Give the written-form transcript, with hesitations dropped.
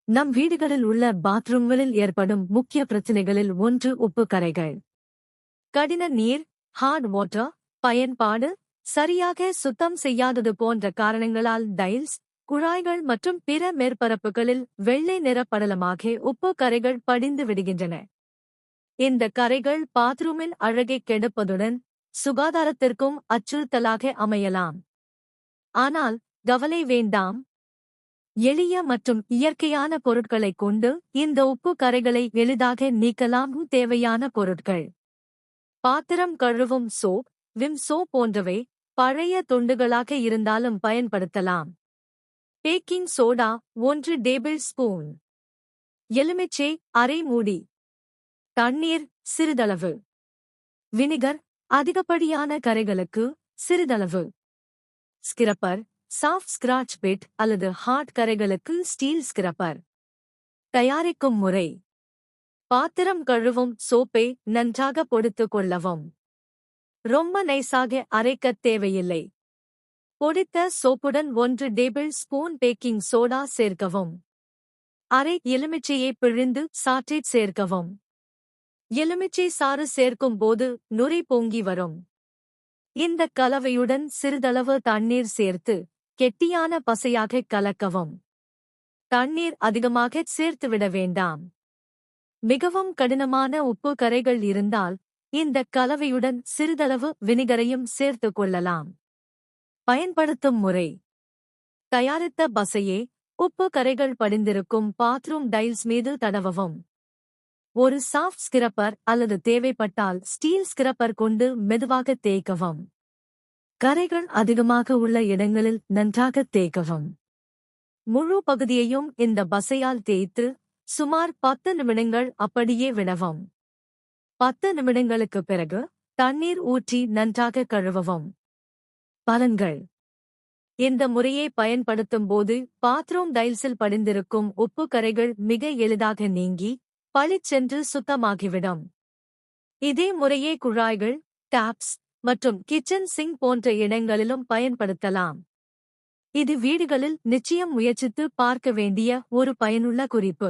நம் வீடுகளில் உள்ள பாத்ரூம்களில் ஏற்படும் முக்கிய பிரச்சினைகளில் ஒன்று உப்பு கரைகள். கடின நீர், ஹார்ட் வாட்டர் பயன்பாடு, சரியாக சுத்தம் செய்யாதது போன்ற காரணங்களால் டைல்ஸ், குழாய்கள் மற்றும் பிற மேற்பரப்புகளில் வெள்ளை நிற படலமாக உப்பு கரைகள் படிந்து விடுகின்றன. இந்த கரைகள் பாத்ரூமின் அழகை கெடுப்பதுடன் சுகாதாரத்திற்கும் அச்சுறுத்தலாக அமையலாம். ஆனால் கவலை வேண்டாம். எளிய மற்றும் இயற்கையான பொருட்களைக் கொண்டு இந்த உப்பு கரைகளை எளிதாக நீக்கலாம். தேவையான பொருட்கள்: பாத்திரம் கழுவும் சோப், விம் சோப் போன்றவை பழைய துண்டுகளாக இருந்தாலும் பயன்படுத்தலாம். Baking soda 1 table spoon. எலுமிச்சை அரை மூடி. தண்ணீர் சிறிதளவு. வினிகர் அதிகப்படியான கரைகளுக்கு சிறிதளவு. ஸ்கிரப்பர் சாஃப்ட் ஸ்கிராட்ச் பிட் அல்லது ஹார்ட் கரைகளுக்கு ஸ்டீல் ஸ்கிரப்பர். தயாரிக்கும் முறை: பாத்திரம் கழுவும் சோப்பை நன்றாக பொடித்துக் கொள்ளவும். ரொம்ப நைஸாக அரைக்கத் தேவையில்லை. பொடித்த சோப்புடன் 1 டேபிள் ஸ்பூன் பேக்கிங் சோடா சேர்க்கவும். அரை எலுமிச்சையை பிழிந்து சாற்றிட் சேர்க்கவும். எலுமிச்சை சாறு சேர்க்கும் போது நுரை பொங்கி வரும். இந்த கலவையுடன் சிறிதளவு தண்ணீர் சேர்த்து கெட்டியான பசையாக கலக்கவும். தண்ணீர் அதிகமாக சேர்த்துவிட வேண்டாம். மிகவும் கடினமான உப்பு கரைகள் இருந்தால் இந்த கலவையுடன் சிறிதளவு வினிகரையும் சேர்த்துக் கொள்ளலாம். பயன்படுத்தும் முறை: தயாரித்த பசையை உப்பு கரைகள் படிந்திருக்கும் பாத்ரூம் டைல்ஸ் மீது தடவவும். ஒரு சாஃப்ட் ஸ்கிரப்பர் அல்லது தேவைப்பட்டால் ஸ்டீல் ஸ்கிரப்பர் கொண்டு மெதுவாக தேய்க்கவும். கரைகள் அதிகமாக உள்ள இடங்களில் நன்றாக தேய்க்கவும். முழு பகுதியையும் இந்த பசையால் தேய்த்து சுமார் 10 நிமிடங்கள் அப்படியே விடவும். 10 நிமிடங்களுக்குப் பிறகு தண்ணீர் ஊற்றி நன்றாக கழுவவும். பலன்கள்: இந்த முறையை பயன்படுத்தும் போது பாத்ரூம் டைல்ஸில் படிந்திருக்கும் உப்பு கரைகள் மிக எளிதாக நீங்கி பளிச்சென்று சுத்தமாகிவிடும். இதே முறையே குழாய்கள், டாப்ஸ் மற்றும் கிச்சன் சிங்க் போன்ற இடங்களிலும் பயன்படுத்தலாம். இது வீடுகளில் நிச்சயம் முயற்சித்து பார்க்க வேண்டிய ஒரு பயனுள்ள குறிப்பு.